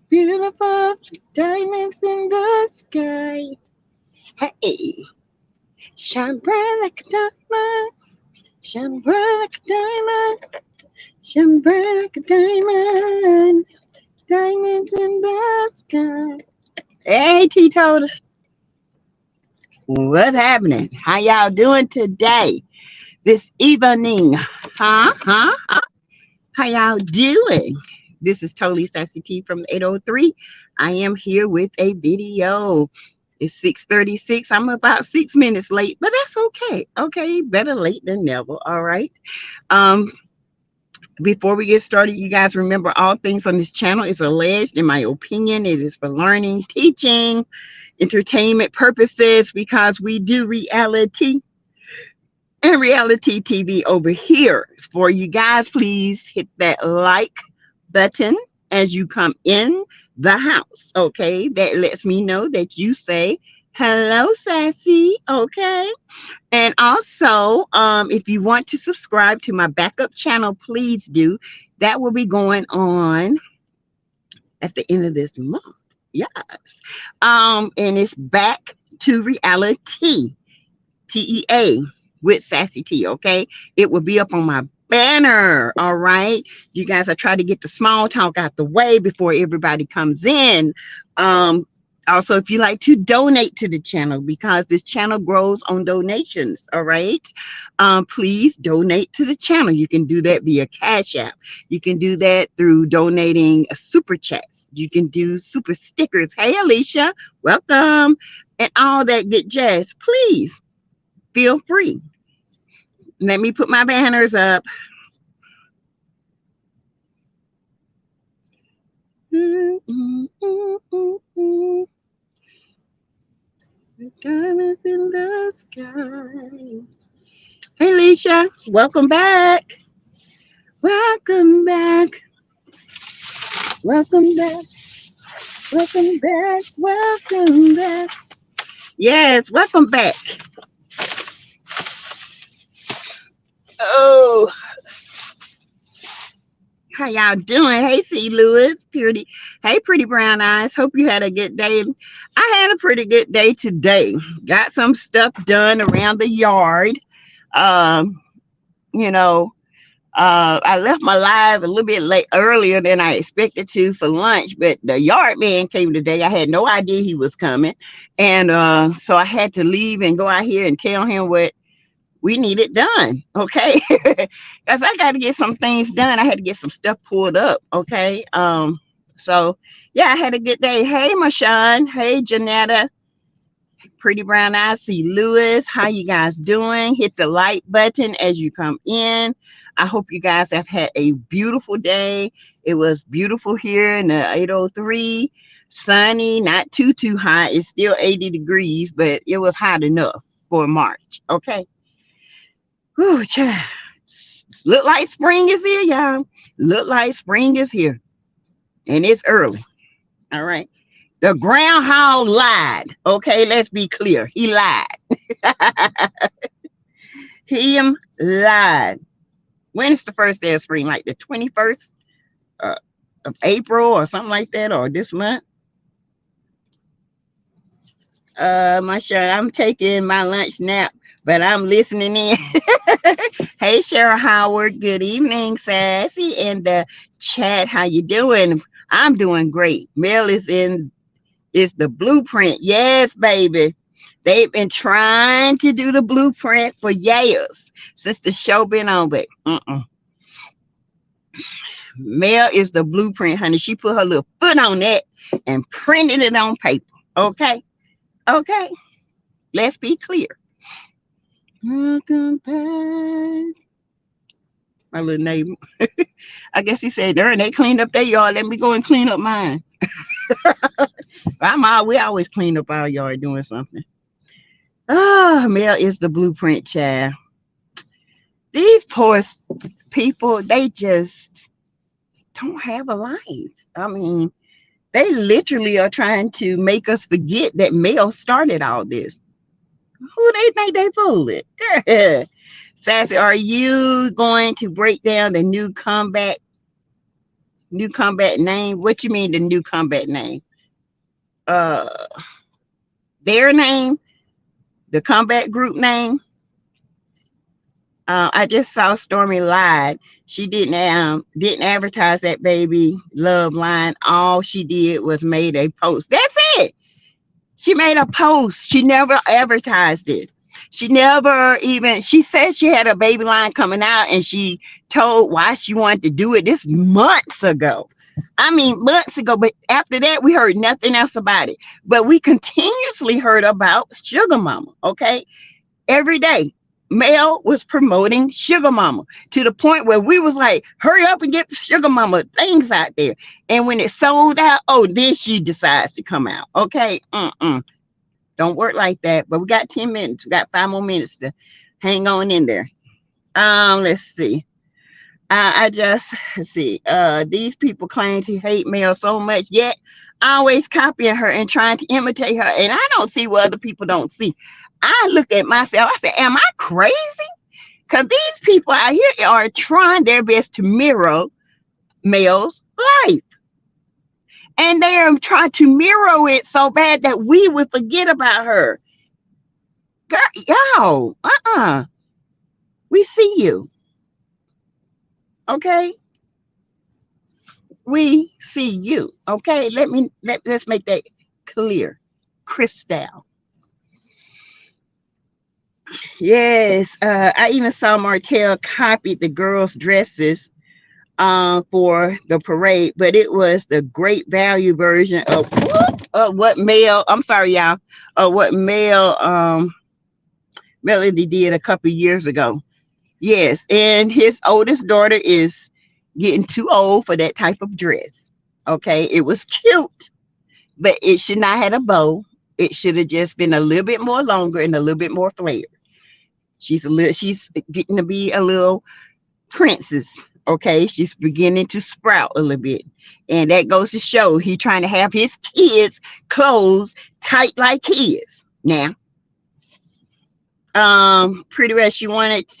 Beautiful diamonds in the sky. Hey, shine bright like a diamond. Shine bright like a diamond. Shine bright like a diamond. Diamonds in the sky. Hey, Teetotal. What's happening? How y'all doing today? This evening? Huh? How y'all doing? This is totally Sassy T from 803. I am here with a video. It's 6:36. I'm about 6 minutes late, but that's okay. Okay, better late than never. All right. Um, Before we get started, you guys remember all things on this channel is alleged. In my opinion, it is for learning, teaching, entertainment purposes because we do reality and reality TV over here. For you guys, please hit that like button as you come in the house. Okay, that lets me know that you say hello, Sassy. Okay, and also if you want to subscribe to my backup channel, please do. That will be going on at the end of this month. Yes. And it's Back to Reality, TEA, with Sassy T. Okay, it will be up on my banner. All right, you guys, I try to get the small talk out the way before everybody comes in. Also, if you like to donate to the channel, because this channel grows on donations, all right, please donate to the channel. You can do that via Cash App. You can do that through donating a super chats. You can do super stickers. Hey, Alicia, welcome, and all that good jazz. Please feel free. Let me put my banners up. Diamonds in the sky. Hey, Alicia, welcome back. Welcome back. Welcome back. Welcome back. Welcome back. Yes, welcome back. Oh, how y'all doing? Hey, C. Lewis, pretty. Hey, pretty brown eyes. Hope you had a good day. I had a pretty good day today. Got some stuff done around the yard. Um, you know, I left my live a little bit late earlier than I expected to for lunch, but the yard man came today. I had no idea he was coming, and so I had to leave and go out here and tell him what we needed done. Okay, because I got to get some things done. I had to get some stuff pulled up. Okay, so yeah, I had a good day. Hey, Mashawn. Hey, Janetta. Pretty brown eyes, see Lewis. How you guys doing? Hit the like button as you come in. I hope you guys have had a beautiful day. It was beautiful here in the 803. Sunny, not too hot. It's still 80 degrees, but it was hot enough for March. Okay. Whew, child. Look like spring is here, y'all. Look like spring is here. And it's early. All right. The groundhog lied. Okay, let's be clear. He lied. Him lied. When is the first day of spring? Like the 21st of April or something like that, or this month? My shirt. I'm taking my lunch nap, but I'm listening in. Hey, Cheryl Howard. Good evening, Sassy, in the chat. How you doing? I'm doing great. Mel is in. Is the blueprint. Yes, baby. They've been trying to do the blueprint for years since the show been on, but Mel is the blueprint, honey. She put her little foot on that and printed it on paper. Okay. Okay. Let's be clear. Welcome back. My little neighbor. I guess he said, darn, they cleaned up their yard. Let me go and clean up mine. We always clean up our yard doing something. Mel is the blueprint, child. These poor people, they just don't have a life. I mean, they literally are trying to make us forget that Mel started all this. Who they think they fooling? Sassy, are you going to break down the new comeback New combat name. What you mean the new combat name? Uh, their name, the combat group name. I just saw Stormy lied. She didn't advertise that baby love line. All she did was made a post. That's it. She made a post. She never advertised it. She never even, she said she had a baby line coming out and she told why she wanted to do it this months ago. I mean, months ago, but after that, we heard nothing else about it. But we continuously heard about Sugar Mama, okay? Every day, Mel was promoting Sugar Mama to the point where we was like, hurry up and get Sugar Mama things out there. And when it sold out, oh, then she decides to come out, okay? Don't work like that. But we got 10 minutes. We got 5 more minutes to hang on in there. Let's see. Let's see. These people claim to hate Mel so much, yet always copying her and trying to imitate her. And I don't see what other people don't see. I look at myself. I say, am I crazy? Because these people out here are trying their best to mirror Mel's life. And they are trying to mirror it so bad that we would forget about her. Girl, y'all, we see you. Okay? We see you. Okay? Let's make that clear. Crystal. Yes, I even saw Martel copied the girls' dresses for the parade, but it was the great value version of what Mel, I'm sorry, y'all, what Mel Melody did a couple years ago. Yes, and his oldest daughter is getting too old for that type of dress. Okay, it was cute, but it should not have a bow. It should have just been a little bit more longer and a little bit more flared. She's getting to be a little princess. Okay, she's beginning to sprout a little bit, and that goes to show he trying to have his kids' clothes tight like his. Now, pretty much she wanted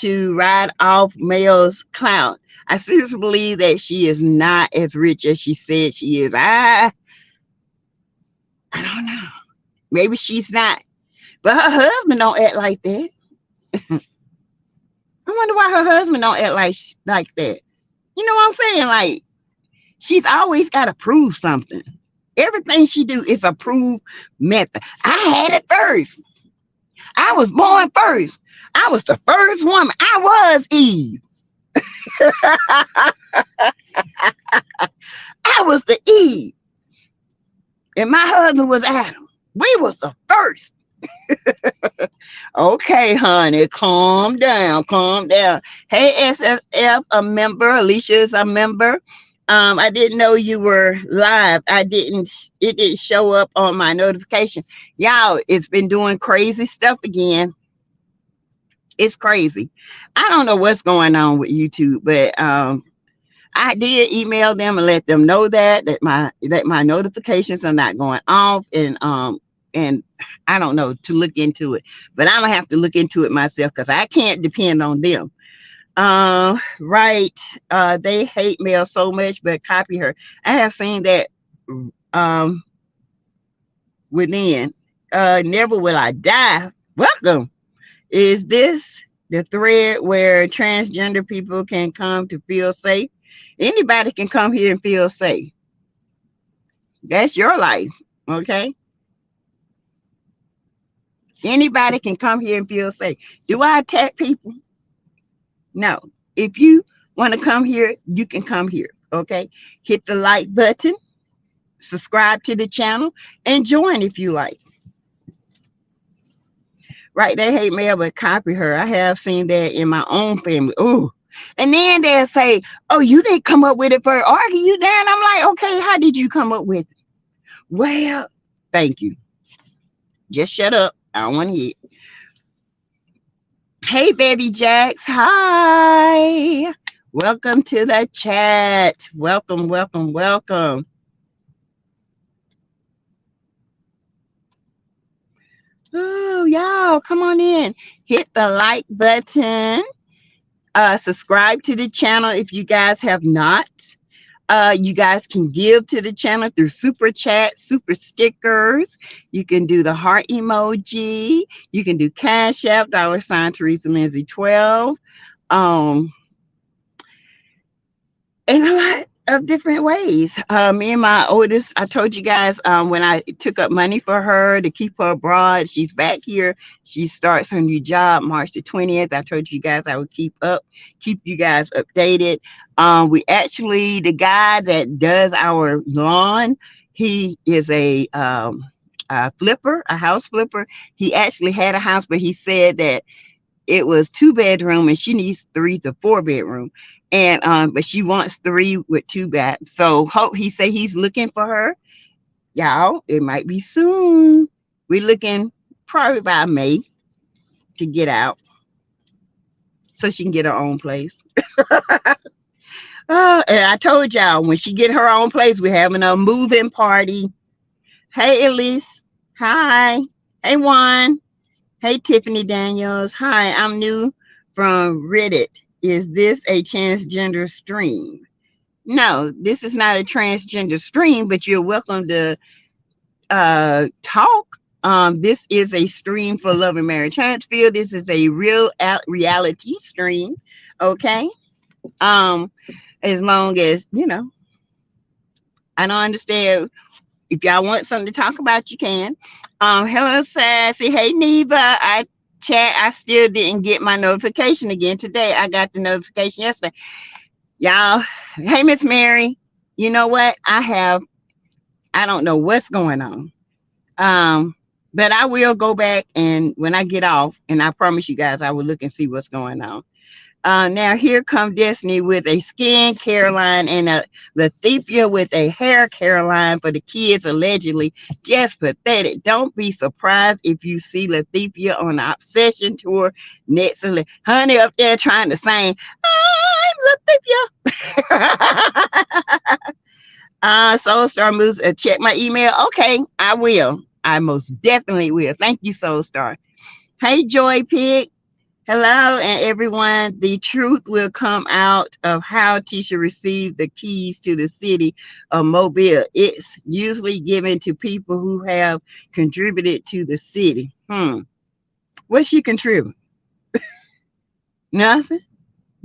to ride off Mel's clout. I seriously believe that she is not as rich as she said she is. I don't know. Maybe she's not, but her husband don't act like that. I wonder why her husband don't act like that. You know what I'm saying? Like, she's always got to prove something. Everything she do is a prove method. I had it first. I was born first. I was the first woman. I was Eve. I was the Eve. And my husband was Adam. We was the first. Okay, honey, calm down, calm down. Hey, SFF, a member. Alicia is a member. I didn't know you were live. It didn't show up on my notification. Y'all, it's been doing crazy stuff again. It's crazy. I don't know what's going on with YouTube, but I did email them and let them know that my notifications are not going off, and I don't know, to look into it, but I'm gonna have to look into it myself because I can't depend on them. Right. They hate Mel so much, but copy her. I have seen that within. Never will I die. Welcome. Is this the thread where transgender people can come to feel safe? Anybody can come here and feel safe. That's your life. Okay. Anybody can come here and feel safe. Do I attack people? No. If you want to come here, you can come here. Okay. Hit the like button, subscribe to the channel, and join if you like. Right. They hate Mel, but copy her. I have seen that in my own family. Oh. And then they'll say, oh, you didn't come up with it for argue you down. I'm like, okay, how did you come up with it? Well, thank you. Just shut up. I don't want to hear it. Hey, baby Jax. Hi. Welcome to the chat. Welcome, welcome, welcome. Oh, y'all, come on in. Hit the like button. Subscribe to the channel if you guys have not. You guys can give to the channel through super chat, super stickers. You can do the heart emoji. You can do Cash App, $ Teresa Lindsay 12. Um, in a lot of different ways. Me and my oldest, I told you guys when I took up money for her to keep her abroad, she's back here. She starts her new job March the 20th. I told you guys I would keep you guys updated. We actually, the guy that does our lawn, he is a flipper, a house flipper. He actually had a house, but he said that it was 2-bedroom and she needs 3 to 4-bedroom, and but she wants 3 with 2 bath. So he say he's looking for her, y'all. It might be soon. We're looking probably by May to get out so she can get her own place. And I told y'all, when she get her own place, we're having a moving party. Hey Elise, hi. Hey Juan. Hey, Tiffany Daniels. Hi, I'm new from Reddit. Is this a transgender stream? No, this is not a transgender stream, but you're welcome to talk. This is a stream for Love and Marriage Huntsville. This is a real reality stream. Okay. As long as, I don't understand. If y'all want something to talk about, you can. Hello, Sassy. Hey, Neva. I still didn't get my notification again today. I got the notification yesterday. Y'all, hey, Miss Mary. You know what? I don't know what's going on. But I will go back, and when I get off, and I promise you guys, I will look and see what's going on. Now here come Destiny with a skin care line and a Lathiefia with a hair care line for the kids, allegedly. Just pathetic. Don't be surprised if you see Lathiefia on the Obsession tour next to Honey up there trying to sing, I'm Lathiefia. Soul Star moves. Check my email. Okay, I will. I most definitely will. Thank you, Soul Star. Hey, Joy Pig. Hello, and everyone. The truth will come out of how Tisha received the keys to the city of Mobile. It's usually given to people who have contributed to the city. What she contribute? Nothing.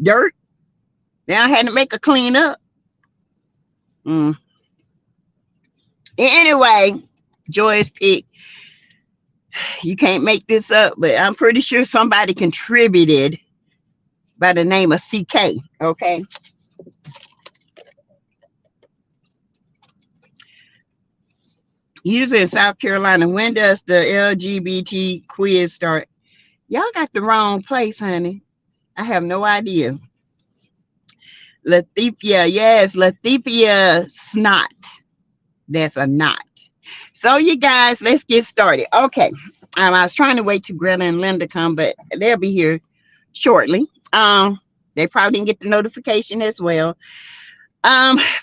Dirt. Now I had to make a clean up. Anyway, Joy's pick. You can't make this up, but I'm pretty sure somebody contributed by the name of CK. Okay. User in South Carolina, when does the LGBT quiz start? Y'all got the wrong place, honey. I have no idea. Lathiefia, yes, Lathiefia snot. That's a knot. So you guys, let's get started. Okay. I was trying to wait till Greta and Linda come, but they'll be here shortly. They probably didn't get the notification as well.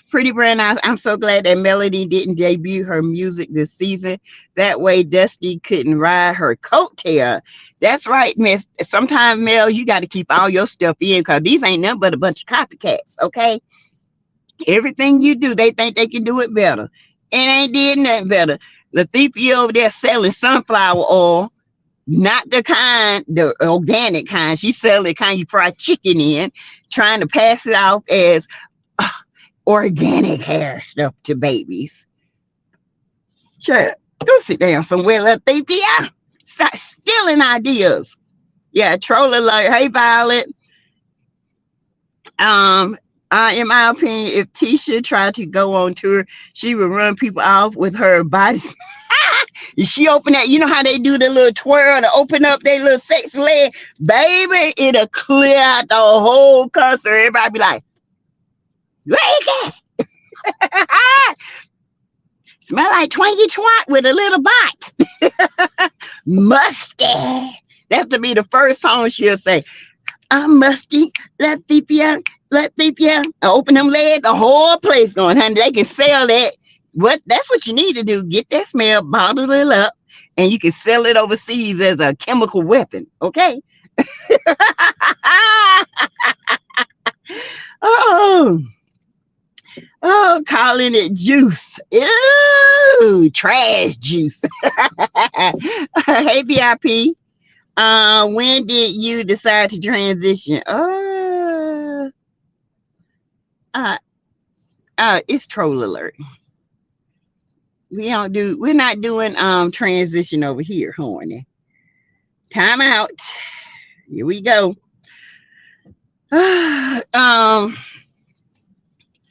Pretty Brown Eyes, I'm so glad that Melody didn't debut her music this season. That way Dusty couldn't ride her coattail. That's right, Miss. Sometimes, Mel, you got to keep all your stuff in, because these ain't nothing but a bunch of copycats, okay? Everything you do, they think they can do it better. And ain't did nothing better. Lathiefia over there selling sunflower oil, not the organic kind. She's selling the kind you fry chicken in, trying to pass it off as organic hair stuff to babies. Sure, go sit down somewhere, Lathiefia. Stop stealing ideas. Yeah, troll alert. Hey, Violet. In my opinion, if Tisha tried to go on tour, she would run people off with her body. She open that, you know how they do the little twirl to open up their little sex leg? Baby, it'll clear out the whole concert. Everybody be like, where you at? Smell like twangy twat with a little bite. Musty. That's to be the first song she'll say. I'm musty, Lathiefia. Open them legs, the whole place going, honey. They can sell that. That's what you need to do. Get that smell, bottle it up, and you can sell it overseas as a chemical weapon. Okay. Oh. Oh, calling it juice. Ew, trash juice. Hey, BIP. When did you decide to transition? Uh, it's troll alert. We're not doing transition over here, honey. Time out. Here we go.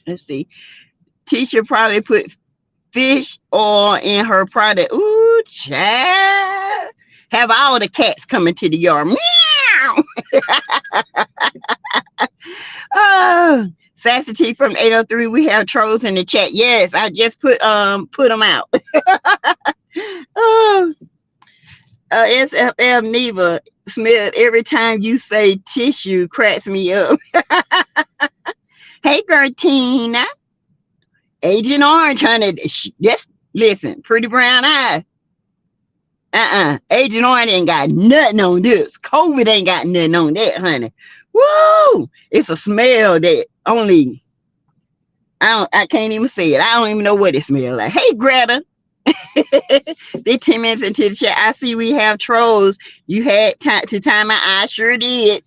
Let's see. Tisha probably put fish oil in her product. Ooh, child. Have all the cats coming to the yard. Meow. Oh, Sassy T from 803. We have trolls in the chat. Yes, I just put them out. Oh, SFM Neva Smith. Every time you say tissue, cracks me up. Hey, Gertina. Agent Orange, honey. Just listen. Pretty brown eyes. Agent Orange ain't got nothing on this. COVID ain't got nothing on that, honey. Woo! It's a smell that only I can't even say it. I don't even know what it smells like. Hey, Greta. 15 minutes into the chat. I see we have trolls. You had to time my I sure did.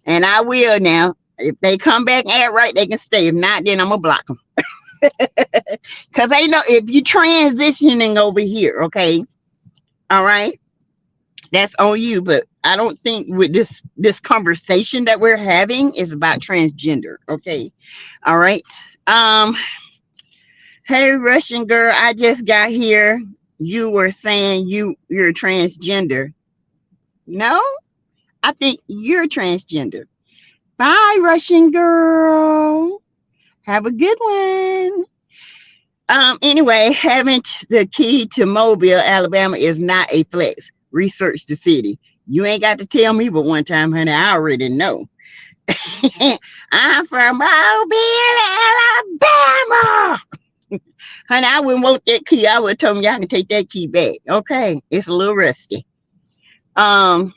And I will now. If they come back and act right, they can stay. If not, then I'm gonna block them. Because I know if you transitioning over here, okay. All right. That's on you, but I don't think with this conversation that we're having is about transgender. Okay. All right. Hey, Russian girl, I just got here. You were saying you're transgender. No, I think you're transgender. Bye, Russian girl. Have a good one. Anyway, having the key to Mobile, Alabama is not a flex. Research the city. You ain't got to tell me, but one time, honey, I already know. I'm from Mobile, Alabama. Honey, I wouldn't want that key. I would have told them y'all can take that key back. Okay, it's a little rusty. Better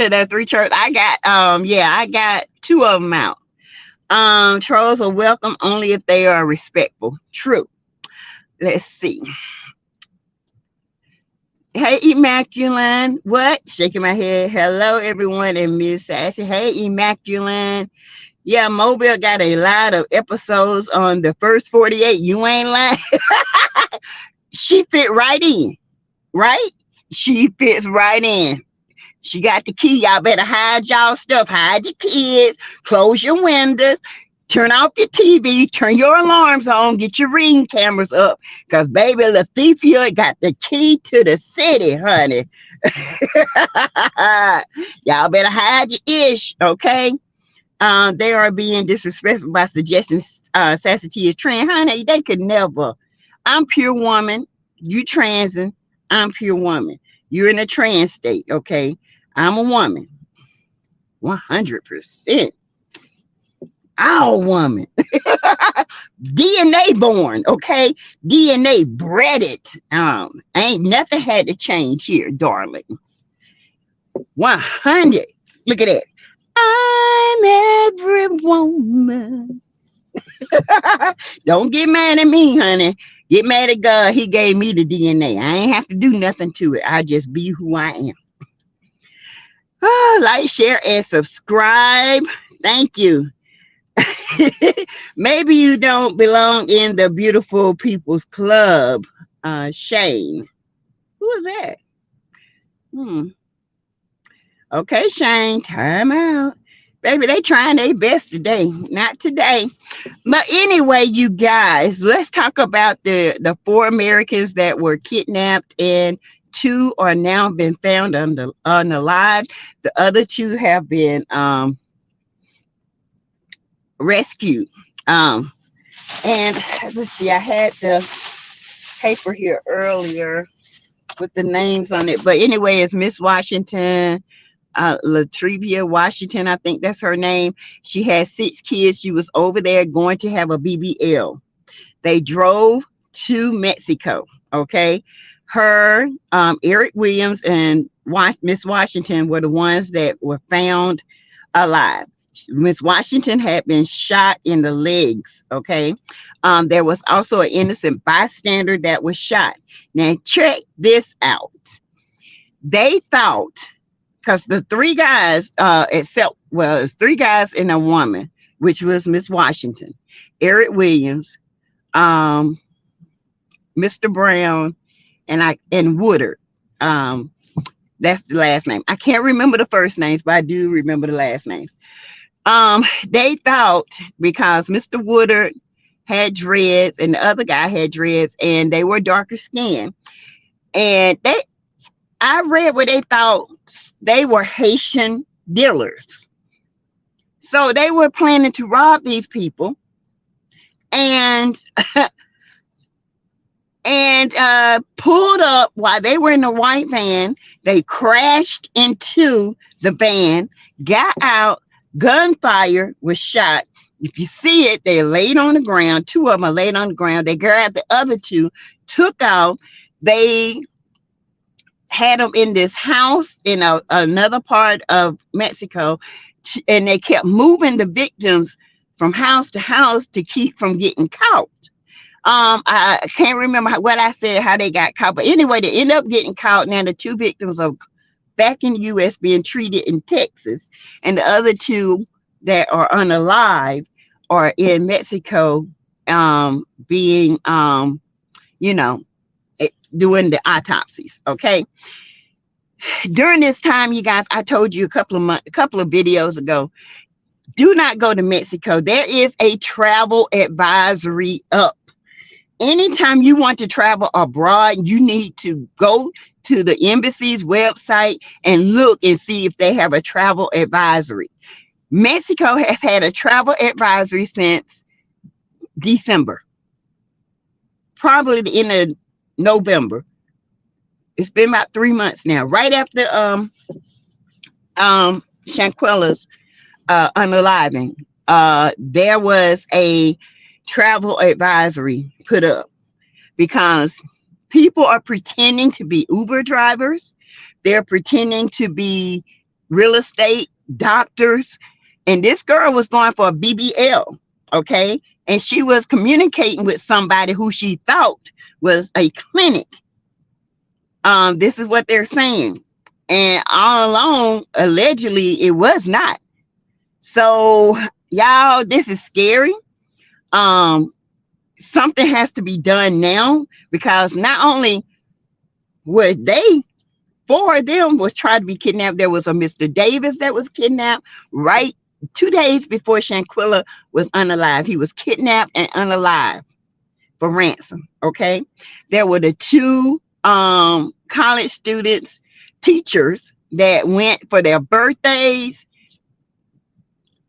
than 3 church. I got 2 of them out. Trolls are welcome only if they are respectful. True. Let's see. Hey, Immaculate. What? Shaking my head. Hello, everyone, and Miss Sassy. Hey, Immaculate. Yeah, Mobile got a lot of episodes on the first 48. You ain't lying. She fit right in, right? She fits right in. She got the key. Y'all better hide y'all stuff. Hide your kids. Close your windows. Turn off your TV. Turn your alarms on. Get your Ring cameras up. Because baby Lathiefia got the key to the city, honey. Y'all better hide your ish, okay? They are being disrespectful by suggesting Sassy is trans. Honey, they could never. I'm pure woman. You transing. I'm pure woman. You're in a trans state, okay? I'm a woman. 100%. All woman. DNA born, okay? DNA bred it. Ain't nothing had to change here, darling. 100. Look at that. I'm every woman. Don't get mad at me, honey. Get mad at God. He gave me the DNA. I ain't have to do nothing to it. I just be who I am. Like, share, and subscribe. Thank you. Maybe you don't belong in the beautiful people's club. Shane. Who is that? Okay, Shane, time out. Baby, they trying their best today. Not today. But anyway, you guys, let's talk about the 4 Americans that were kidnapped, and 2 are now been found unalive. The other 2 have been rescued. And let's see, I had the paper here earlier with the names on it. But anyway, it's Miss Washington, Lathiefia Washington, I think that's her name. She had 6 kids. She was over there going to have a BBL. They drove to Mexico. Okay. Her, Eric Williams, and Miss Washington were the ones that were found alive. Miss Washington had been shot in the legs. Okay. There was also an innocent bystander that was shot. Now, check this out. They thought, because the three guys, it was three guys and a woman, which was Miss Washington, Eric Williams, um, Mr. Brown, and Woodard. Um, that's the last name. I can't remember the first names, but I do remember the last names. They thought because Mr. Woodard had dreads and the other guy had dreads and they were darker skinned. And I read where they thought they were Haitian dealers. So they were planning to rob these people and pulled up while they were in the white van. They crashed into the van, got out, gunfire was shot. If you see it, they laid on the ground. Two of them are laid on the ground. They grabbed the other two, took out. They had them in this house in another part of Mexico, and they kept moving the victims from house to house to keep from getting caught. I can't remember what I said, how they got caught, but anyway, they ended up getting caught. Now the two victims are back in the U.S. being treated in Texas, and the other two that are unalive are in Mexico, being, doing the autopsies. Okay. During this time, you guys, I told you a couple of videos ago, do not go to Mexico. There is a travel advisory up. Anytime you want to travel abroad, you need to go to the embassy's website and look and see if they have a travel advisory. Mexico has had a travel advisory since December, probably the end of November. It's been about 3 months now, right after Shanquilla's unaliving. There was a travel advisory put up because people are pretending to be Uber drivers. They're pretending to be real estate doctors. And this girl was going for a BBL, okay? And she was communicating with somebody who she thought was a clinic. This is what they're saying. And all along, allegedly, it was not. So, y'all, this is scary. Something has to be done now, because not only were they, four of them was trying to be kidnapped. There was a Mr. Davis that was kidnapped right 2 days before Shanquilla was unalive. He was kidnapped and unalive for ransom. Okay. There were the two college students, teachers that went for their birthdays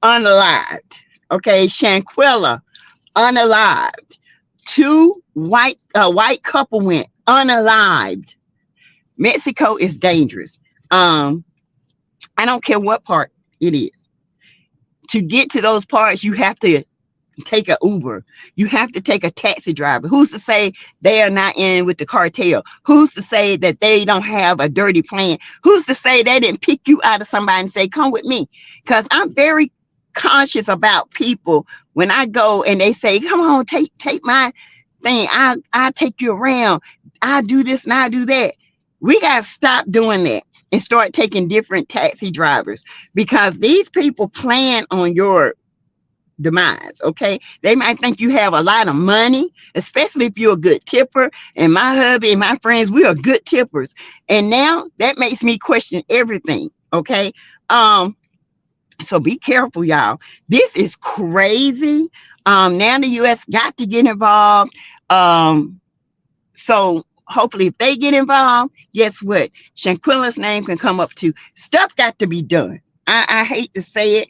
unalived. Okay. Shanquilla unalived. Two white couple went unalived. Mexico is dangerous. I don't care what part it is. To get to those parts, you have to take an Uber. You have to take a taxi driver. Who's to say they are not in with the cartel? Who's to say that they don't have a dirty plan? Who's to say they didn't pick you out of somebody and say, come with me? Because I'm very conscious about people when I go and they say, come on, take my thing. I'll take you around. I do this and I do that. We got to stop doing that and start taking different taxi drivers, because these people plan on your demise. Okay, they might think you have a lot of money, especially if you're a good tipper. And my hubby and my friends, we are good tippers, and now that makes me question everything. Okay, so be careful, y'all. This is crazy. Now the U.S. got to get involved. So hopefully if they get involved, guess what? Shanquilla's name can come up too. Stuff got to be done. I hate to say it,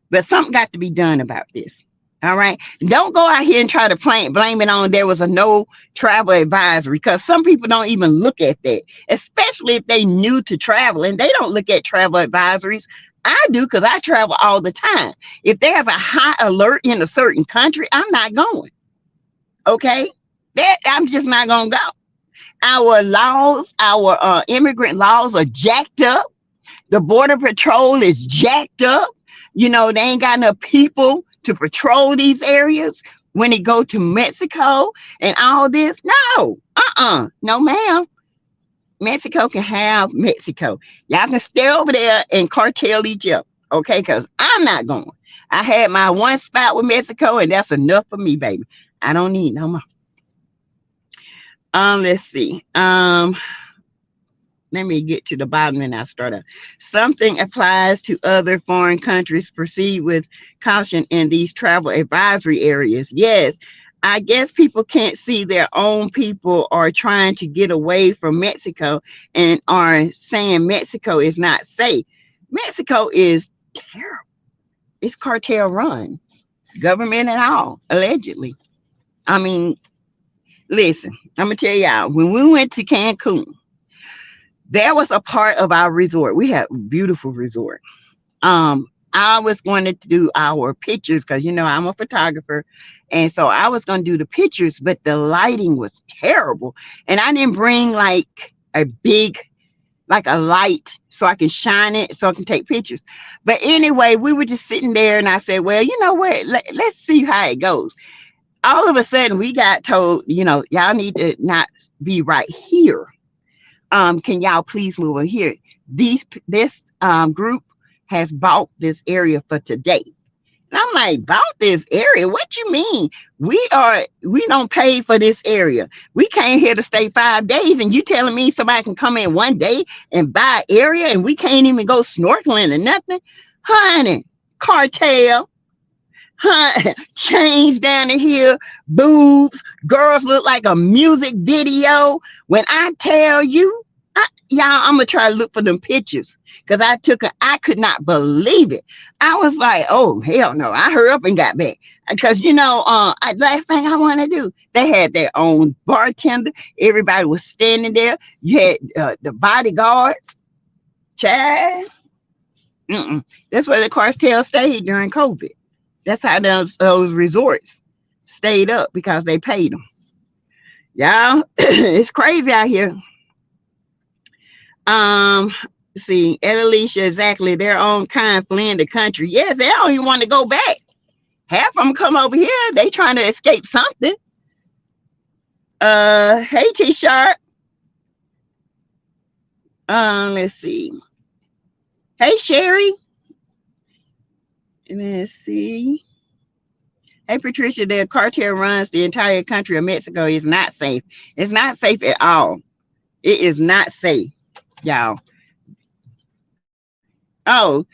but something got to be done about this. All right. Don't go out here and try to blame it on there was a no travel advisory, because some people don't even look at that, especially if they new to travel and they don't look at travel advisories. I do, because I travel all the time. If there's a high alert in a certain country, I'm not going. Okay. I'm just not going to go. Our laws, our immigrant laws are jacked up. The Border Patrol is jacked up. You know, they ain't got enough people to patrol these areas when they go to Mexico and all this. No, no, ma'am. Mexico can have Mexico. Y'all can stay over there and cartel each other, okay? Because I'm not going. I had my one spot with Mexico, and that's enough for me, baby. I don't need no more. Let's see. Let me get to the bottom and I'll start up. Something applies to other foreign countries. Proceed with caution in these travel advisory areas. Yes, I guess people can't see their own people are trying to get away from Mexico and are saying Mexico is not safe. Mexico is terrible. It's cartel run, government and all, allegedly. I mean, listen, I'm going to tell y'all, when we went to Cancun, there was a part of our resort. We had a beautiful resort. I was going to do our pictures because, you know, I'm a photographer. And so I was going to do the pictures, but the lighting was terrible. And I didn't bring like a big, like a light so I can shine it so I can take pictures. But anyway, we were just sitting there and I said, well, you know what? Let's see how it goes. All of a sudden we got told, you know, y'all need to not be right here. Can y'all please move on here? This group has bought this area for today. And I'm like, bought this area? What you mean? We don't pay for this area. We came here to stay 5 days, and you telling me somebody can come in one day and buy an area and we can't even go snorkeling or nothing? Honey, cartel. Chains down the hill, boobs, girls look like a music video. When I tell you, y'all, I'm gonna try to look for them pictures because I could not believe it. I was like, oh hell no. I hurried up and got back because, you know, last thing I want to do, they had their own bartender. Everybody was standing there. You had the bodyguard. Child. That's where the cartel stayed during COVID. That's how those resorts stayed up, because they paid them. Y'all, it's crazy out here. See, Alicia, exactly. Their own kind fleeing the country. Yes, they don't even want to go back. Half of them come over here. They trying to escape something. Hey, T-Sharp. Let's see. Hey, Sherry. Let's see. Hey, Patricia, the cartel runs the entire country of Mexico. Is not safe. It's not safe at all. It is not safe, y'all. Oh,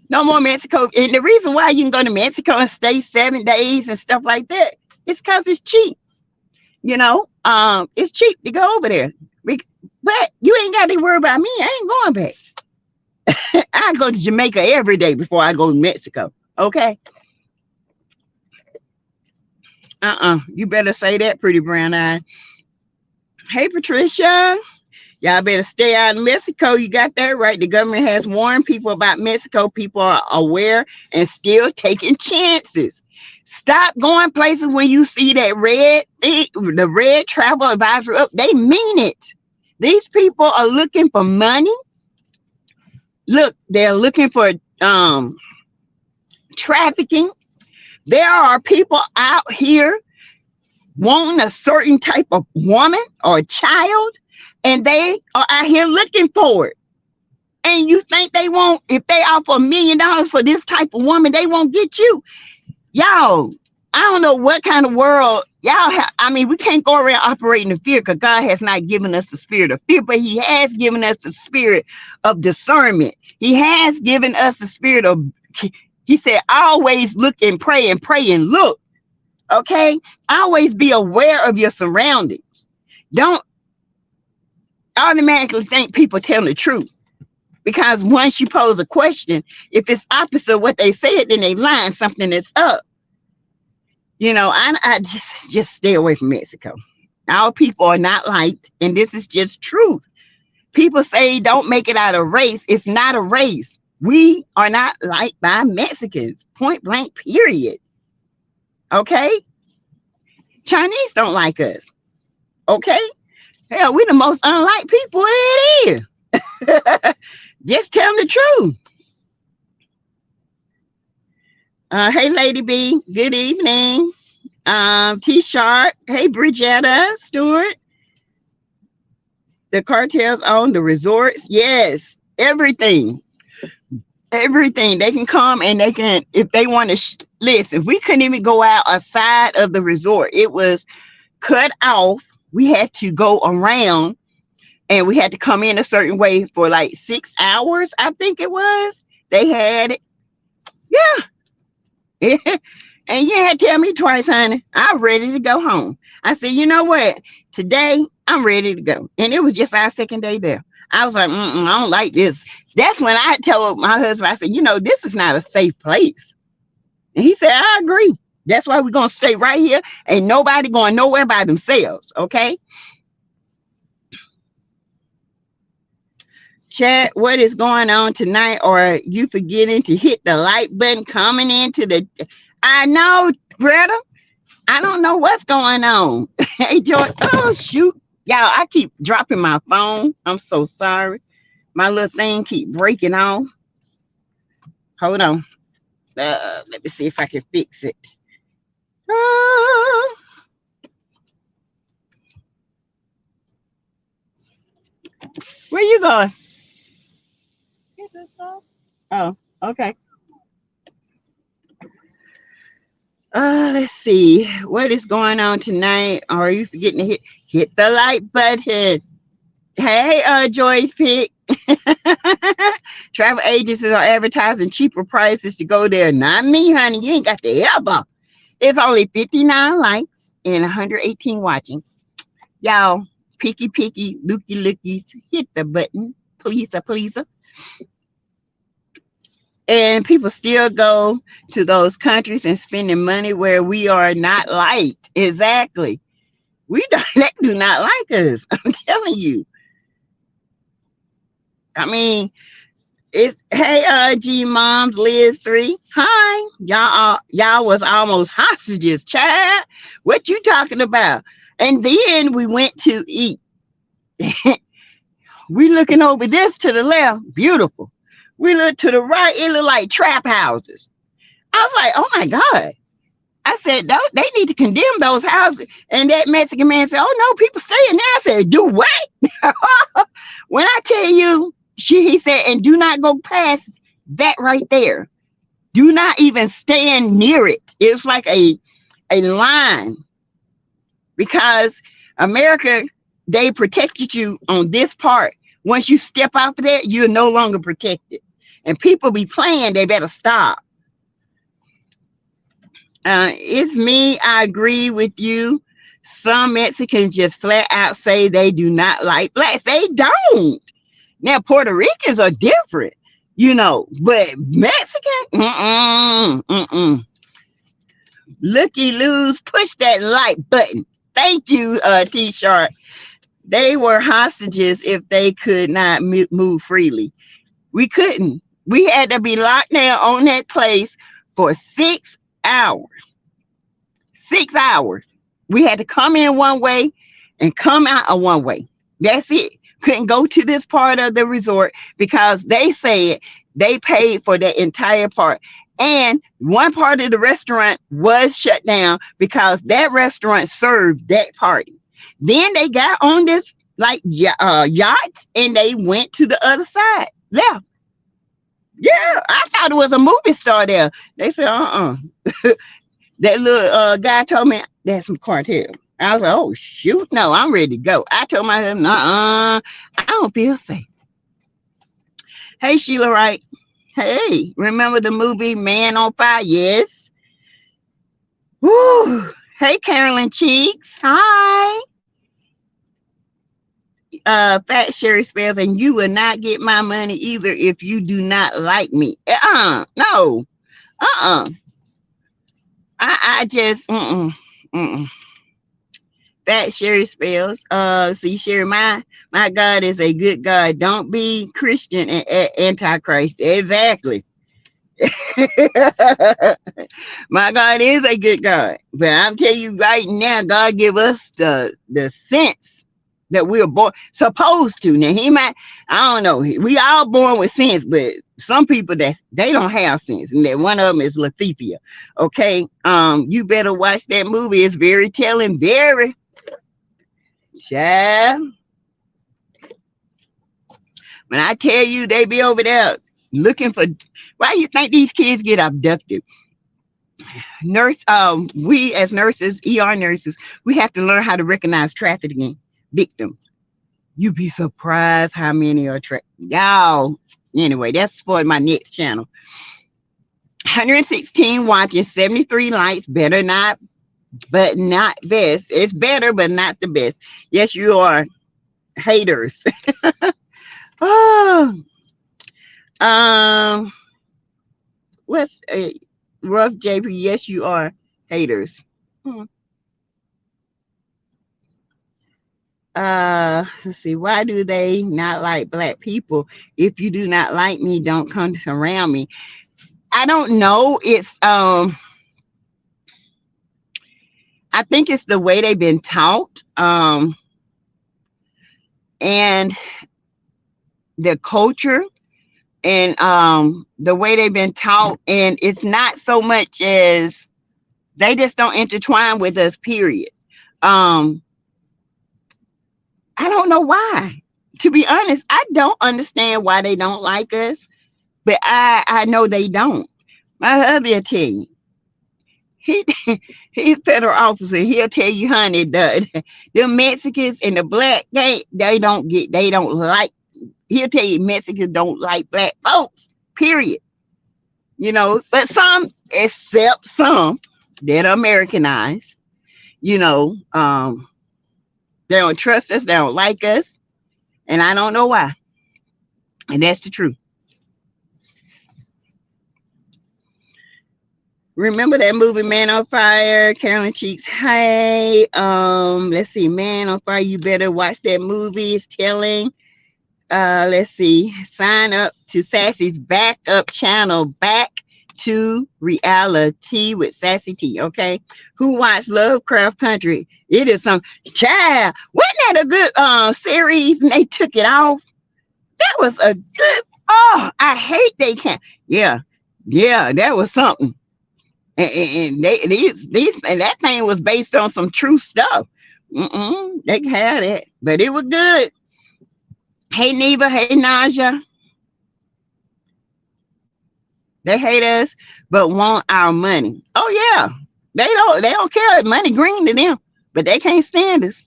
no more Mexico. And the reason why you can go to Mexico and stay 7 days and stuff like that, it's because it's cheap. You know, it's cheap to go over there. But you ain't got to worry about me. I ain't going back. I go to Jamaica every day before I go to Mexico. Okay. You better say that, pretty brown eye. Hey, Patricia. Y'all better stay out of Mexico. You got that right. The government has warned people about Mexico. People are aware and still taking chances. Stop going places when you see that red thing, the red travel advisory up. They mean it. These people are looking for money. Look, they're looking for trafficking. There are people out here wanting a certain type of woman or child, and they are out here looking for it. And you think they won't, if they offer $1 million for this type of woman, they won't get you? Y'all, I don't know what kind of world y'all have. I mean, we can't go around operating in fear, because God has not given us the spirit of fear, but he has given us the spirit of discernment. He has given us the spirit of, he said, always look and pray and look. Okay? Always be aware of your surroundings. Don't automatically think people telling the truth. Because once you pose a question, if it's opposite of what they said, then they lying something that's up. You know, I just stay away from Mexico. Our people are not liked, and this is just truth. People say don't make it out of race. It's not a race. We are not liked by Mexicans, point blank, period. Okay? Chinese don't like us. Okay? Hell, we're the most unlike people it is. Just tell them the truth. Hey, Lady B. Good evening. T Sharp. Hey, Bridgetta Stewart. The cartels own the resorts. Yes, everything. Everything. They can come and they can, if they want to, listen, we couldn't even go out outside of the resort. It was cut off. We had to go around and we had to come in a certain way for like 6 hours, I think it was. They had it. Yeah. And you had to tell me twice, honey. I'm ready to go home. I said, you know what? Today, I'm ready to go. And it was just our second day there. I was like, I don't like this. That's when I told my husband, I said, this is not a safe place. And he said, I agree. That's why we're going to stay right here. Ain't nobody going nowhere by themselves. Okay. Chat, what is going on tonight? Or are you forgetting to hit the like button coming into the... I know, Greta. I don't know what's going on. Hey, George. Oh, shoot. Y'all, I keep dropping my phone. I'm so sorry. My little thing keep breaking off. Hold on. Let me see if I can fix it. Where you going? Oh, okay. Let's see. What is going on tonight? Are you forgetting to hit the like button? Hey, Joyce Pick. Travel agencies are advertising cheaper prices to go there. Not me, honey. You ain't got the elbow. It's only 59 likes and 118 watching. Y'all, picky, looky, lookies, hit the button. Please. And people still go to those countries and spending money where we are not liked. Exactly. They do not like us. I'm telling you. I mean, it's hey G Moms Liz 3. Hi. Y'all was almost hostages, child. What you talking about? And then we went to eat. We looking over this to the left, beautiful. We look to the right, it looked like trap houses. I was like, oh my God. I said, they need to condemn those houses. And that Mexican man said, oh no, people stay in there. I said, do what? When I tell you, he said, and do not go past that right there. Do not even stand near it. It's like a line. Because America, they protected you on this part. Once you step out of that, you're no longer protected. And people be playing, they better stop. It's me. I agree with you. Some Mexicans just flat out say they do not like blacks. They don't. Now, Puerto Ricans are different, but Mexican, Looky loos, push that like button. Thank you, T-Sharp. They were hostages if they could not move freely. We couldn't. We had to be locked down on that place for 6 hours. 6 hours. We had to come in one way and come out a one way. That's it. Couldn't go to this part of the resort because they said they paid for the entire part. And one part of the restaurant was shut down because that restaurant served that party. Then they got on this yacht and they went to the other side. Left. Yeah, I thought it was a movie star there. They said, That little guy told me that's some cartel. I was like, oh shoot, no, I'm ready to go. I told my husband, I don't feel safe. Hey, Sheila Wright. Hey, remember the movie Man on Fire? Yes. Woo. Hey, Carolyn Cheeks. Hi. Fat Sherry spells, and you will not get my money either if you do not like me. No. I just Fat Sherry spells. See, Sherry, my God is a good God. Don't be Christian and antichrist. Exactly. My God is a good God. But I'm telling you right now, God give us the sense that we're born supposed to. Now he might, I don't know. We all born with sense, but some people they don't have sense, and that one of them is Lathiefia. Okay, you better watch that movie. It's very telling. Very, child. When I tell you they be over there looking for, why you think these kids get abducted? We as nurses, ER nurses, we have to learn how to recognize trafficking victims. You'd be surprised how many are y'all. Anyway, that's for my next channel. 116 watches, 73 likes. Better not, but not best. It's better, but not the best. Yes, you are haters. Oh, what's a rough JP? Yes, you are haters. Let's see. Why do they not like black people? If you do not like me, don't come around me. I don't know. It's I think it's the way they've been taught, and the culture, and the way they've been taught, and it's not so much as they just don't intertwine with us, period. I don't know why. To be honest, I don't understand why they don't like us, but I know they don't. My husband will tell you. He's a federal officer. He'll tell you, honey, the Mexicans and the black, they don't like. He'll tell you Mexicans don't like black folks, period. You know, but some, except some that are Americanized, you know, they don't trust us, they don't like us, and I don't know why. And that's the truth. Remember that movie Man on Fire? Carolyn Cheeks. Hey, let's see, Man on Fire. You better watch that movie. It's telling. Let's see. Sign up to Sassy's backup channel, Back to Reality with Sassy T. Okay. Who watched Lovecraft Country? It is some child. Wasn't that a good series? And they took it off. That was a good. Oh, I hate they can't. Yeah, that was something. And these and that thing was based on some true stuff. They had it, but it was good. Hey Neva, hey Naja. They hate us, but want our money. Oh yeah, they don't care. Money green to them, but they can't stand us.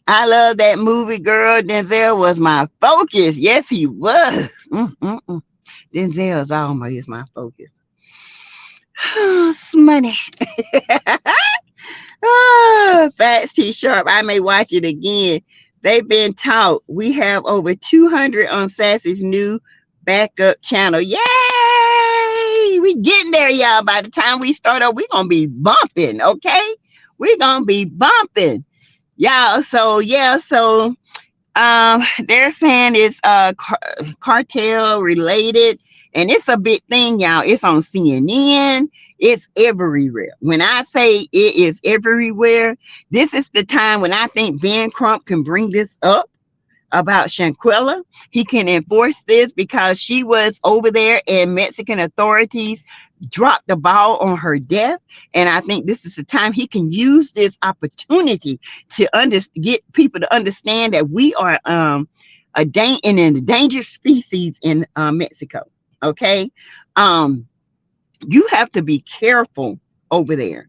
I love that movie, girl. Denzel was my focus. Yes, he was. Denzel's always my focus. Money. Fats T Sharp. I may watch it again. They've been taught. We have over 200 on Sassy's new backup channel. Yay! We getting there, y'all. By the time we start up, we're gonna be bumping. Okay, we're gonna be bumping, y'all. So yeah, so they're saying it's cartel related. And it's a big thing, y'all. It's on CNN. It's everywhere. When I say it is everywhere, this is the time when I think Van Crump can bring this up about Shanquella. He can enforce this because she was over there and Mexican authorities dropped the ball on her death. And I think this is the time he can use this opportunity to get people to understand that we are an endangered species in Mexico. Okay, you have to be careful over there.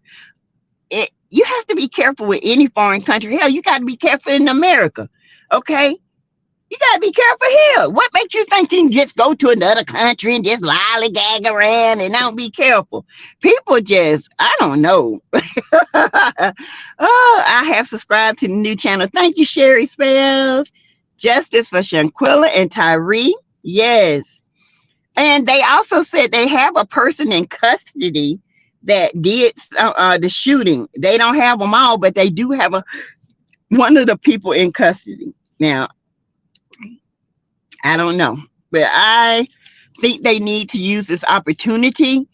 You have to be careful with any foreign country. Hell, you got to be careful in America. Okay, you got to be careful here. What makes you think you can just go to another country and just lollygag around and not be careful? People just, I don't know. Oh, I have subscribed to the new channel. Thank you, Sherry Spells. Justice for Shanquella and Tyree. Yes. And they also said they have a person in custody that did the shooting. They don't have them all, but they do have one of the people in custody. Now, I don't know, but I think they need to use this opportunity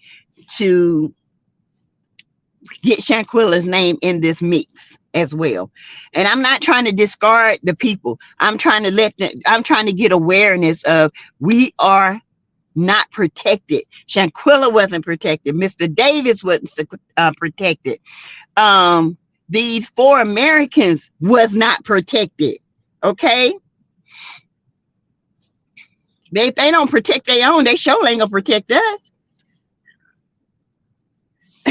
to get Shanquilla's name in this mix as well. And I'm not trying to discard the people. I'm trying to I'm trying to get awareness of we are not protected. Shanquilla wasn't protected. Mr. Davis wasn't protected. These 4 Americans was not protected. Okay. If they don't protect their own, they sure ain't gonna protect us.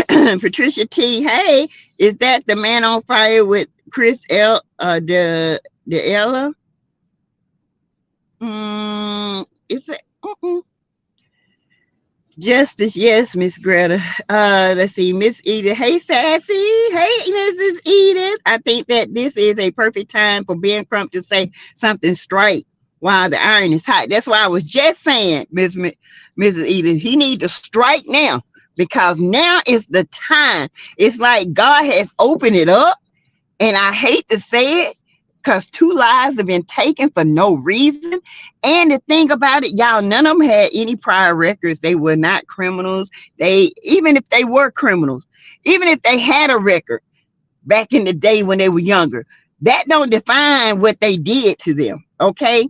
Patricia T. Hey, is that the man on fire with Chris L? The Ella? Is it? Justice, yes, Miss Greta. Let's see, Miss Edith. Hey, Sassy. Hey, Mrs. Edith. I think that this is a perfect time for Ben Crump to say something straight while the iron is hot. That's why I was just saying, Mrs. Edith, he needs to strike now, because now is the time. It's like God has opened it up, and I hate to say it, because 2 lives have been taken for no reason. And the thing about it, y'all, none of them had any prior records. They were not criminals. Even if they were criminals, even if they had a record back in the day when they were younger, that don't define what they did to them. Okay.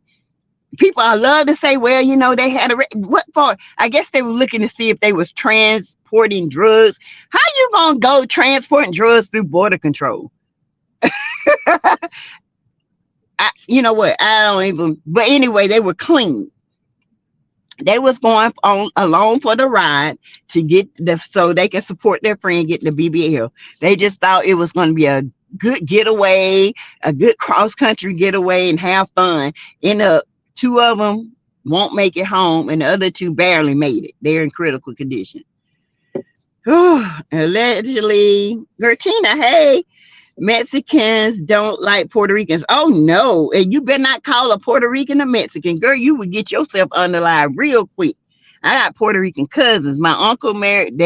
People, I love to say, well, you know, they had what for? I guess they were looking to see if they was transporting drugs. How you gonna go transporting drugs through border control? You know what? I don't even. But anyway, they were clean. They was going on along for the ride to get so they can support their friend get the BBL. They just thought it was going to be a good getaway, a good cross country getaway, and have fun. End up 2 of them won't make it home, and the other 2 barely made it. They're in critical condition. Allegedly, Gertina, hey. Mexicans don't like Puerto Ricans. Oh no, and you better not call a Puerto Rican a Mexican. Girl, you would get yourself underlined real quick. I got Puerto Rican cousins. My uncle married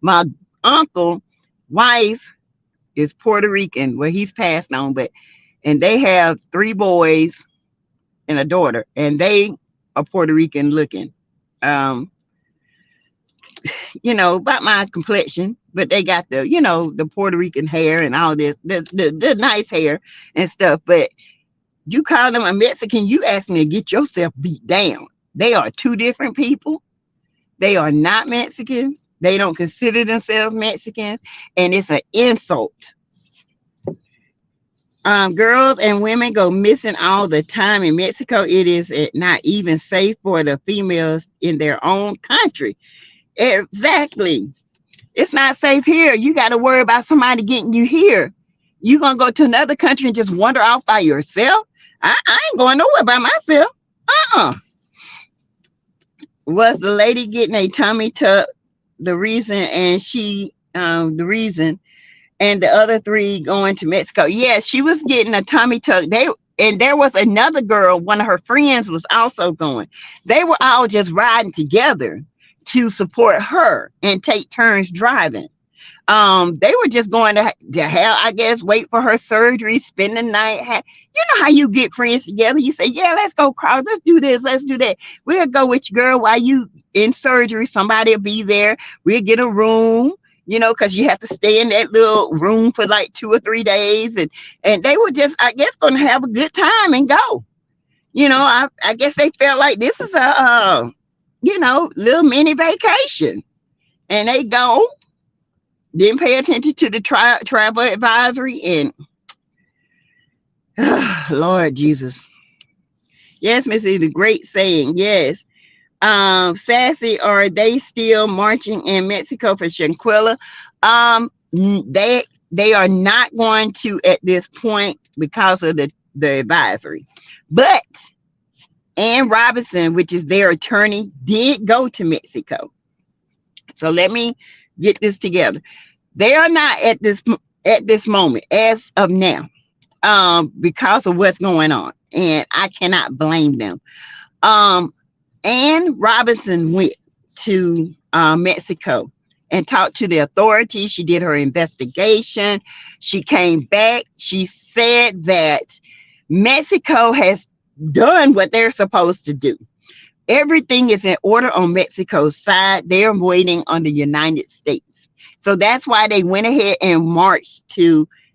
my uncle wife is Puerto Rican. Well, he's passed on, and they have 3 boys and a daughter, and they are Puerto Rican looking. You know, about my complexion, but they got the, you know, the Puerto Rican hair and all this, the nice hair and stuff. But you call them a Mexican, you ask me to get yourself beat down. They are 2 different people. They are not Mexicans. They don't consider themselves Mexicans, and it's an insult. Girls and women go missing all the time in Mexico. It is not even safe for the females in their own country. Exactly. It's not safe here. You got to worry about somebody getting you here. You gonna go to another country and just wander off by yourself? I ain't going nowhere by myself. Was the lady getting a tummy tuck the reason, and the reason, and the other 3 going to Mexico? Yeah, she was getting a tummy tuck. And there was another girl, one of her friends was also going. They were all just riding together to support her and take turns driving. They were just going to hell, I guess, wait for her surgery, spend the night. You know how you get friends together. You say, yeah, let's go cross, let's do this, let's do that. We'll go with you, girl, while you in surgery. Somebody will be there. We'll get a room, you know, because you have to stay in that little room for like 2 or 3 days. And they were just, I guess, going to have a good time and go. You know, I guess they felt like this is a you know, little mini vacation, and they go, didn't pay attention to the travel advisory, and Lord Jesus. Yes, Miss E, the great saying. Yes. Sassy, are they still marching in Mexico for Shanquilla? They are not going to at this point because of the advisory, but Ann Robinson, which is their attorney, did go to Mexico. So let me get this together. They are not at this moment, as of now, because of what's going on, and I cannot blame them. Ann Robinson went to Mexico and talked to the authorities. She did her investigation. She came back. She said that Mexico has done what they're supposed to do. Everything is in order on Mexico's side. They're waiting on the United States. So that's why they went ahead and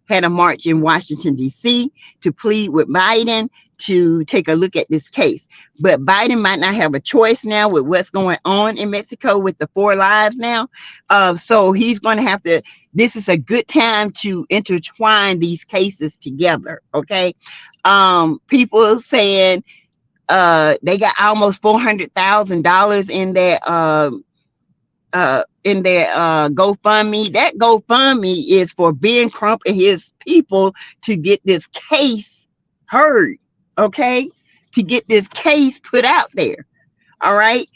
had a march in Washington, D.C. to plead with Biden to take a look at this case. But Biden might not have a choice now with what's going on in Mexico with the 4 lives now. So he's going to have to, this is a good time to intertwine these cases together. Okay. People saying they got almost $400,000 in their GoFundMe. That GoFundMe is for Ben Crump and his people to get this case heard, okay? To get this case put out there. All right.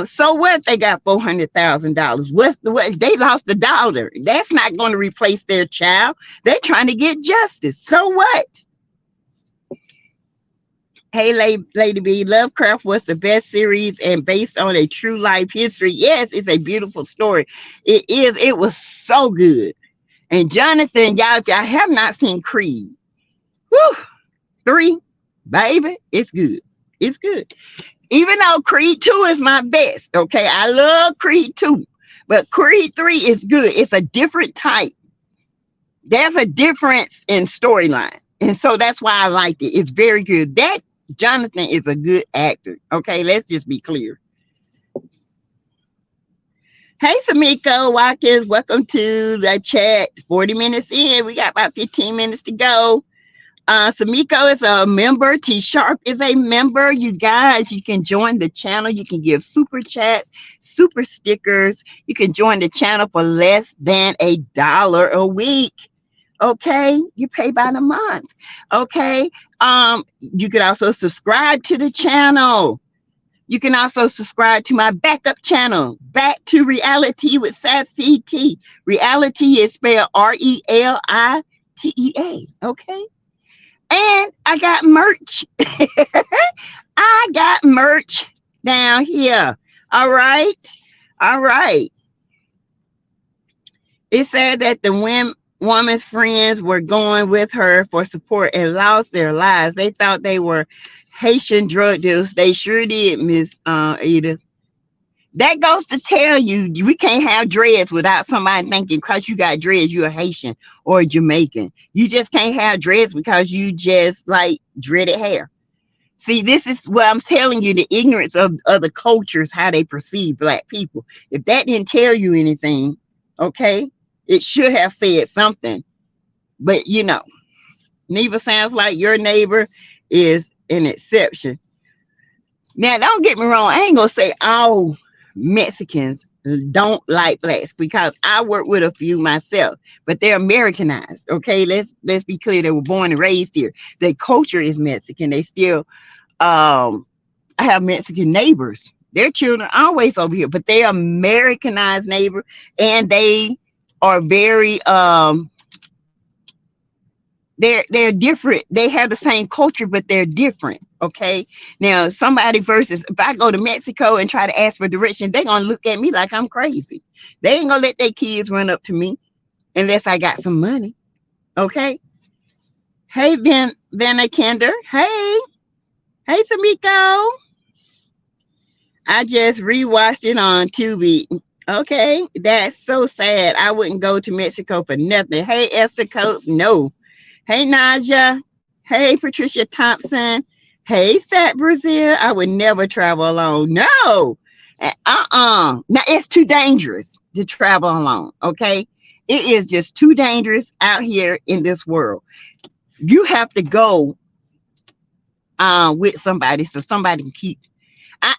So what, they got $400,000? What they lost the daughter. That's not going to replace their child. They're trying to get justice. So what? Hey, Lady B, Lovecraft was the best series and based on a true life history. Yes, it's a beautiful story. It is. It was so good. And Jonathan, y'all, if y'all have not seen Creed, 3, baby, it's good. It's good. Even though Creed 2 is my best, okay? I love Creed 2, but Creed 3 is good. It's a different type. There's a difference in storyline. And so that's why I liked it. It's very good. That Jonathan is a good actor. Okay, let's just be clear. Hey, Samiko Watkins, welcome to the chat. 40 minutes in. We got about 15 minutes to go. Samiko is a member. T Sharp is a member. You guys, you can join the channel. You can give super chats, super stickers. You can join the channel for less than $1 a week. Okay, you pay by the month. Okay, you can also subscribe to the channel. You can also subscribe to my backup channel, Back to Reality with SASSYTEA. Reality is spelled RELITEA. Okay, and I got merch. I got merch down here. All right, all right. It said that the woman's friends were going with her for support and lost their lives. They thought they were Haitian drug dealers. They sure did, Miss Edith. That goes to tell you, we can't have dreads without somebody thinking because you got dreads, you're a Haitian or a Jamaican. You just can't have dreads because you just like dreaded hair. See, this is what I'm telling you, the ignorance of other cultures, how they perceive Black people. If that didn't tell you anything, okay, it should have said something. But, you know, Neva sounds like your neighbor is an exception. Now, don't get me wrong. I ain't going to say all Mexicans don't like Blacks because I work with a few myself, but they're Americanized. Okay, let's be clear. They were born and raised here. Their culture is Mexican. They still, I have Mexican neighbors. Their children are always over here, but they are Americanized neighbor, and they are very they're different. They have the same culture, but they're different. Okay, now somebody versus if I go to Mexico and try to ask for direction, they're gonna look at me like I'm crazy. They ain't gonna let their kids run up to me unless I got some money. Okay. Hey, Vanna Kender. Hey, Samiko. I just rewatched it on Tubi. Okay, that's so sad. I wouldn't go to Mexico for nothing. Hey, Esther Coates. No. Hey, Naja. Hey, Patricia Thompson. Hey, Sat Brazil. I would never travel alone. No. Now, it's too dangerous to travel alone. Okay. It is just too dangerous out here in this world. You have to go with somebody so somebody can keep.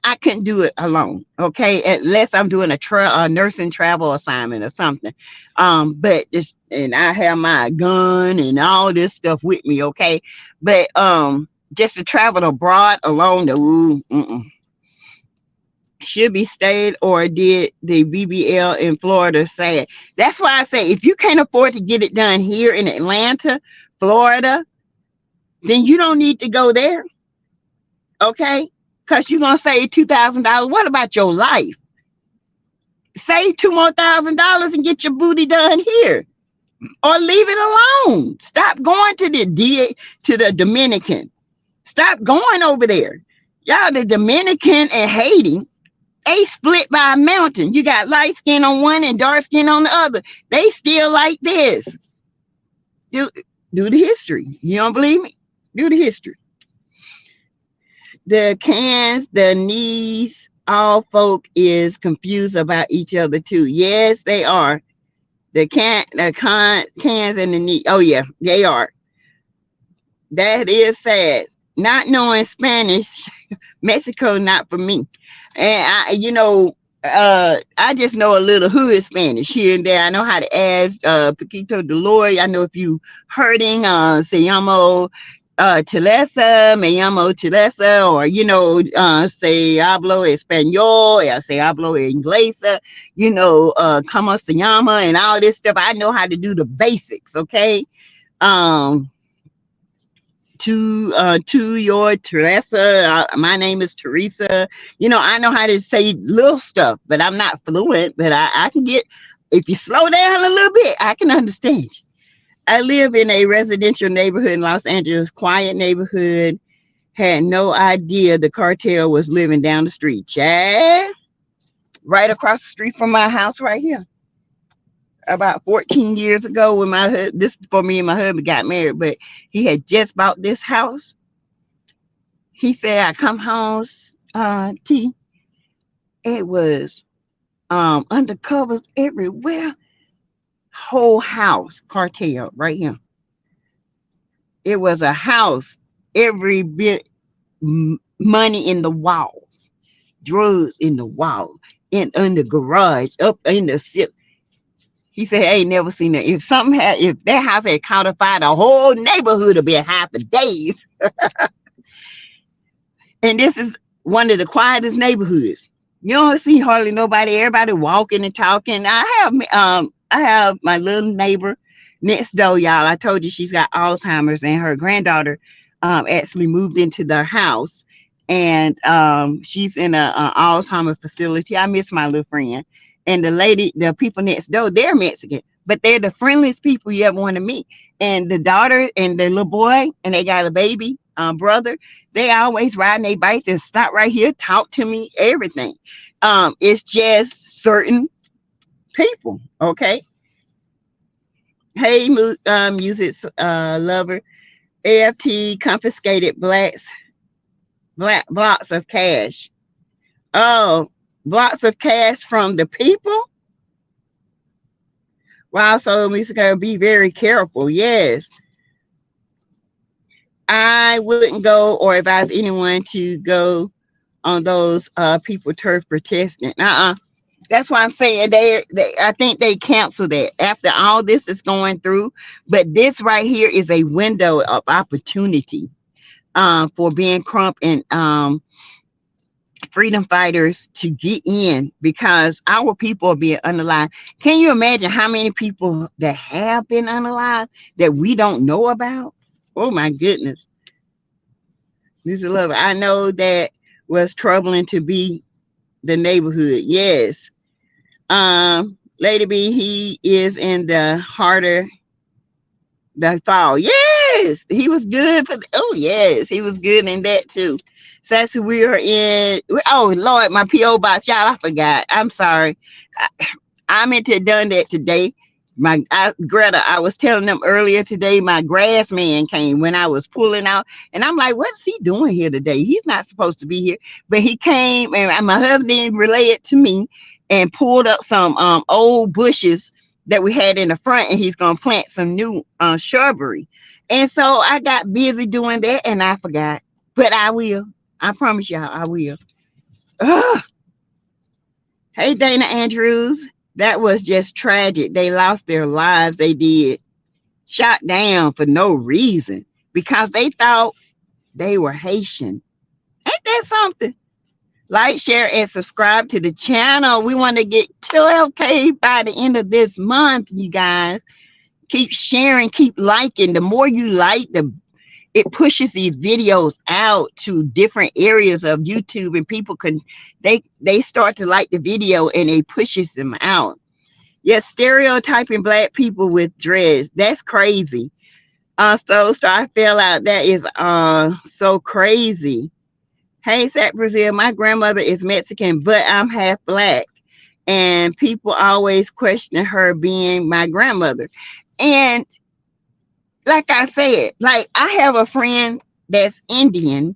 I couldn't do it alone, okay, unless I'm doing a nursing travel assignment or something. But and I have my gun and all this stuff with me, okay. But just to travel abroad alone, should be stayed, or did the BBL in Florida say it? That's why I say if you can't afford to get it done here in Atlanta, Florida, then you don't need to go there, okay? Because you're going to save $2,000. What about your life? Save $2,000 more and get your booty done here. Or leave it alone. Stop going to the Dominican. Stop going over there. Y'all, the Dominican and Haiti, They split by a mountain. You got light skin on one and dark skin on the other. They still like this. Do the history. You don't believe me? Do the history. The cans, the knees, all folk is confused about each other too. Yes, they are. Cans and the knee. Oh yeah, they are. That is sad. Not knowing Spanish, Mexico not for me. And I just know a little hood Spanish here and there. I know how to ask Paquito Deloy. I know if you hurting, se llamo Telesa, me llamo Telesa, or se hablo español, or se hablo inglés, como se llama, and all this stuff. I know how to do the basics, okay? To your Teresa, my name is Teresa. I know how to say little stuff, but I'm not fluent. But I can get, if you slow down a little bit, I can understand you. I live in a residential neighborhood in Los Angeles, quiet neighborhood. Had no idea the cartel was living down the street. Chad, right across the street from my house right here. About 14 years ago when this before me and my husband got married, but he had just bought this house. He said, I come home, T. It was undercovers everywhere. Whole house, cartel right here. It was a house, every bit money in the walls, drugs in the wall, in the garage, up in the ceiling. He said, I ain't never seen that. If that house had codified, the whole neighborhood would be half a days. And this is one of the quietest neighborhoods. You don't see hardly nobody, everybody walking and talking. I have my little neighbor next door, y'all. I told you she's got Alzheimer's, and her granddaughter actually moved into the house, and she's in an Alzheimer's facility. I miss my little friend. And the people next door, they're Mexican, but they're the friendliest people you ever want to meet. And the daughter and the little boy, and they got a baby brother, they always riding their bikes and stop right here, talk to me, everything. It's just certain people, okay? Hey, music lover, AFT confiscated blocks of cash. Oh, blocks of cash from the people. Wow, so we gotta be very careful. Yes, I wouldn't go or advise anyone to go on those people turf protesting. That's why I'm saying I think they canceled that after all this is going through. But this right here is a window of opportunity for Ben Crump and freedom fighters to get in, because our people are being unalive. Can you imagine how many people that have been unalive that we don't know about? Oh my goodness. Mr. Lover, I know that was troubling to be the neighborhood. Yes. Lady B, he is in the harder the fall. Yes, he was good for yes, he was good in that too. Sassy, we are in, oh Lord, my P.O. box. Y'all, I forgot. I'm sorry. I meant to have done that today. Greta, I was telling them earlier today, my grass man came when I was pulling out. And I'm like, what is he doing here today? He's not supposed to be here. But he came, and my husband didn't relay it to me, and pulled up some old bushes that we had in the front, and he's going to plant some new shrubbery. And so I got busy doing that, and I forgot. But I will. I promise y'all, I will. Ugh. Hey, Dana Andrews. That was just tragic. They lost their lives. They did. Shot down for no reason because they thought they were Haitian. Ain't that something? Like, share, and subscribe to the channel. We want to get 12K by the end of this month, you guys. Keep sharing, keep liking. The more you like, it pushes these videos out to different areas of YouTube, and people can they start to like the video, and it pushes them out. Yes, stereotyping black people with dreads, that's crazy. So I fell out. That is so crazy. Hey, Sac Brazil, my grandmother is Mexican, but I'm half black. And people always question her being my grandmother. And like I said, like I have a friend that's Indian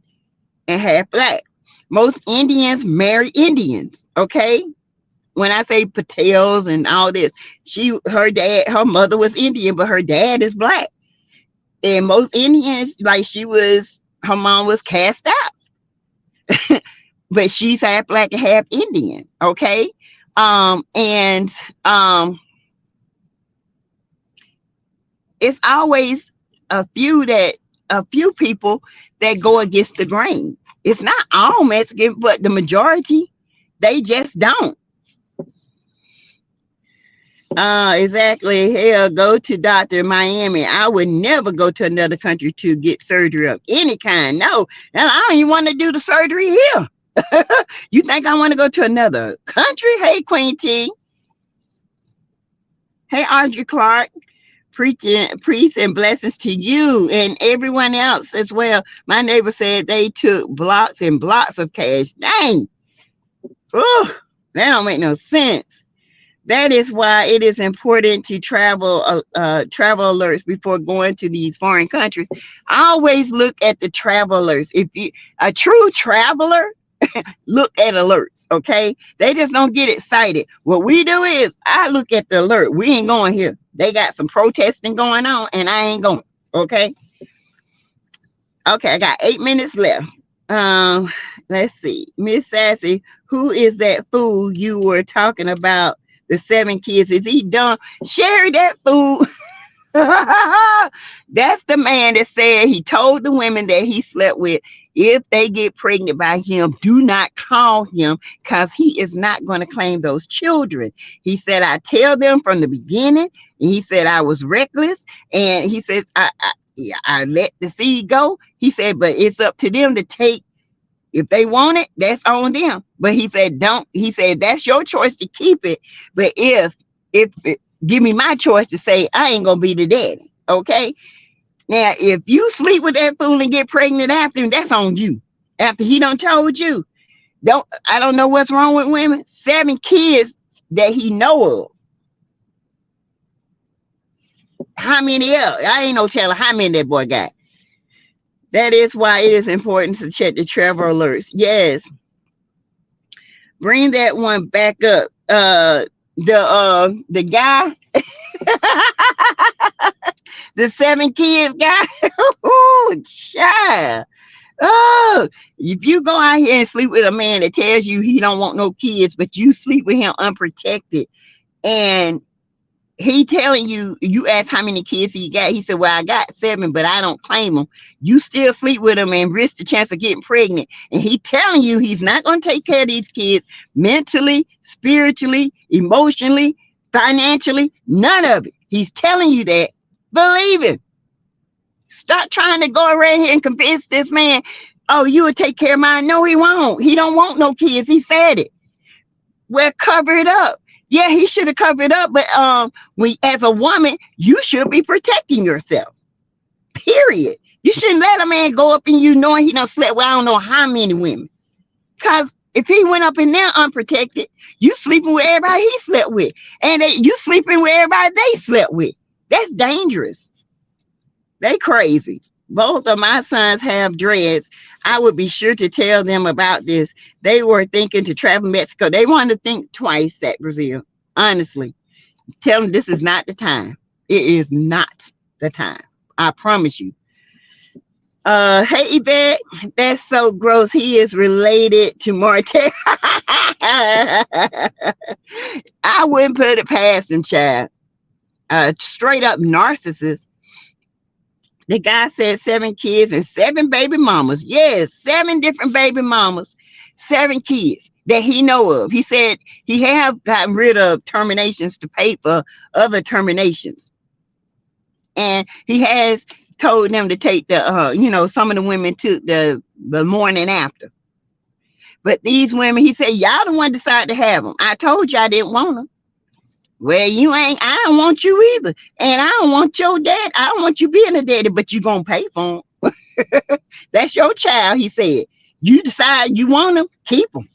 and half black. Most Indians marry Indians, okay? When I say Patels and all this, her mother was Indian, but her dad is black. And most Indians, like her mom was cast out, but she's half black and half Indian, okay? And it's always a few people that go against the grain. It's not all Mexican, but the majority, they just don't. Exactly. Hell, go to Doctor Miami. I would never go to another country to get surgery of any kind. No, and I don't even want to do the surgery here. You think I want to go to another country? Hey, Queen T. Hey, Audrey Clark. Preach and blessings to you and everyone else as well. My neighbor said they took blocks and blocks of cash. Dang. Oh, that don't make no sense. That is why it is important to travel alerts before going to these foreign countries. I always look at the travel alerts. If you a true traveler, look at alerts, okay? They just don't get excited. What we do is I look at the alert. We ain't going here. They got some protesting going on, and I ain't going, okay? Okay, I got 8 minutes left. Let's see. Miss Sassy, who is that fool you were talking about? The 7 kids. Is he dumb? Sherry, that fool. That's the man that said he told the women that he slept with, if they get pregnant by him, do not call him because he is not going to claim those children. He said, I tell them from the beginning. And he said, I was reckless. And he says, I let the seed go. He said, but it's up to them to take. If they want it, that's on them. But he said, don't. He said, that's your choice to keep it. But if give me my choice to say, I ain't going to be the daddy. Okay. Now, if you sleep with that fool and get pregnant after him, that's on you. After he done told you. I don't know what's wrong with women. 7 kids that he know of. How many else? I ain't no telling how many that boy got. That is why it is important to check the travel alerts. Yes. Bring that one back up. The guy, the 7 kids guy. Oh, child. Oh, if you go out here and sleep with a man that tells you he don't want no kids, but you sleep with him unprotected, and he telling you, you ask how many kids he got. He said, well, I got 7, but I don't claim them. You still sleep with him and risk the chance of getting pregnant. And he telling you he's not going to take care of these kids mentally, spiritually, emotionally, financially, none of it. He's telling you that. Believe him. Stop trying to go around here and convince this man, oh, you will take care of mine. No, he won't. He don't want no kids. He said it. Well, cover it up. Yeah, he should have covered up, but as a woman, you should be protecting yourself. Period. You shouldn't let a man go up in you knowing he done slept with I don't know how many women. Because if he went up in there unprotected, you sleeping with everybody he slept with. And you sleeping with everybody they slept with. That's dangerous. They crazy. Both of my sons have dreads. I would be sure to tell them about this. They were thinking to travel Mexico. They wanted to think twice at Brazil. Honestly, tell them this is not the time. It is not the time. I promise you. Hey, Yvette, that's so gross. He is related to Martel. I wouldn't put it past him, child. Straight up narcissist. The guy said 7 kids and 7 baby mamas. Yes, 7 different baby mamas, 7 kids that he know of. He said he have gotten rid of terminations to pay for other terminations. And he has told them to take the, some of the women took the morning after. But these women, he said, y'all the one decided to have them. I told you I didn't want them. Well, I don't want you either. And I don't want your dad. I don't want you being a daddy, but you going to pay for him. That's your child, he said. You decide you want them, keep them.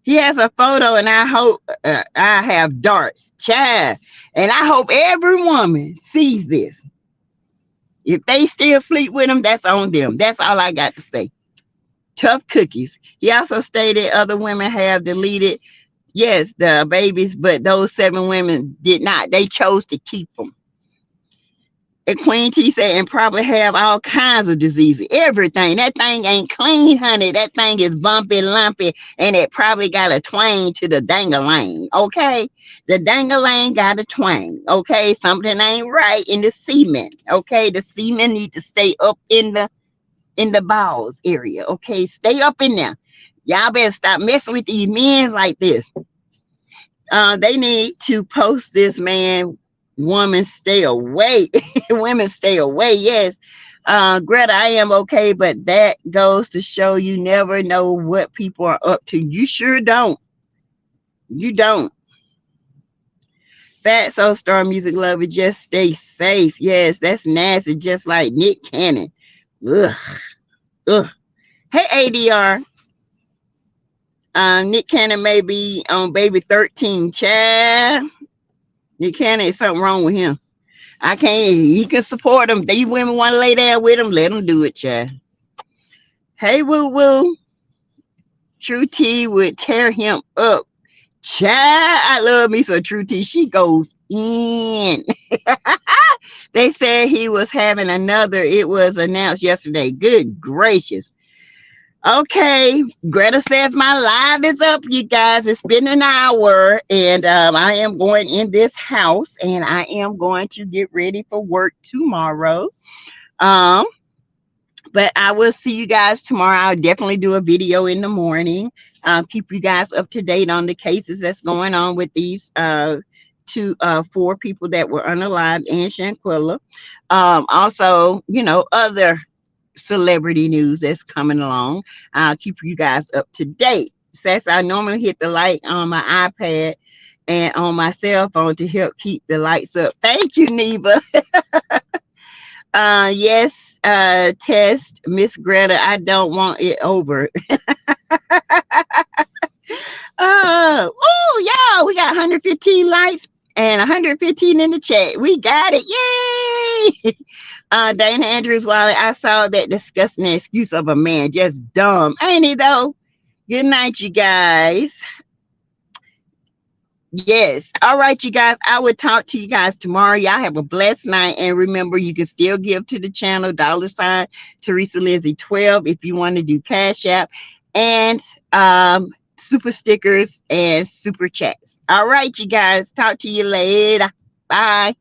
He has a photo, and I hope I have darts, child, and I hope every woman sees this. If they still sleep with him, that's on them. That's all I got to say. Tough cookies. He also stated other women have deleted, yes, the babies, but those 7 women did not. They chose to keep them. And Queen T said, and probably have all kinds of diseases, everything. That thing ain't clean, honey. That thing is bumpy, lumpy, and it probably got a twang to the dangalang. Okay, the dangalang got a twang. Okay, something ain't right in the semen. Okay, the semen need to stay up in the bowels area. Okay, stay up in there. Y'all better stop messing with these men like this. They need to post this man. Women stay away. Women stay away. Yes. Greta, I am okay, but that goes to show you never know what people are up to. You sure don't. You don't. Fat Soul Star Music Lover, just stay safe. Yes, that's nasty, just like Nick Cannon. Ugh. Ugh. Hey, ADR. Nick Cannon may be on baby 13, child. Nick Cannon, something wrong with him. I can't. He can support them. These women want to lay down with him. Let them do it, child. Hey, woo woo. True T would tear him up. Child, I love me so True T. She goes in. They said he was having another. It was announced yesterday. Good gracious. Okay, Greta says my live is up, you guys. It's been an hour, and I am going in this house, and I am going to get ready for work tomorrow. But I will see you guys tomorrow. I'll definitely do a video in the morning. Keep you guys up to date on the cases that's going on with these 4 people that were unalived and Shanquilla. Also, other celebrity news that's coming along. I'll keep you guys up to date. Says I normally hit the light on my iPad and on my cell phone to help keep the lights up. Thank you, Neva. Yes, test Miss Greta. I don't want it over. Y'all, we got 115 likes and 115 in the chat. We got it. Yay! Dana Andrews Wiley, I saw that disgusting excuse of a man. Just dumb. Ain't he though? Good night, you guys. Yes. All right, you guys. I will talk to you guys tomorrow. Y'all have a blessed night. And remember, you can still give to the channel, $ Teresa Lizzie 12 if you want to do Cash App. And super stickers and super chats. All right, you guys. Talk to you later. Bye.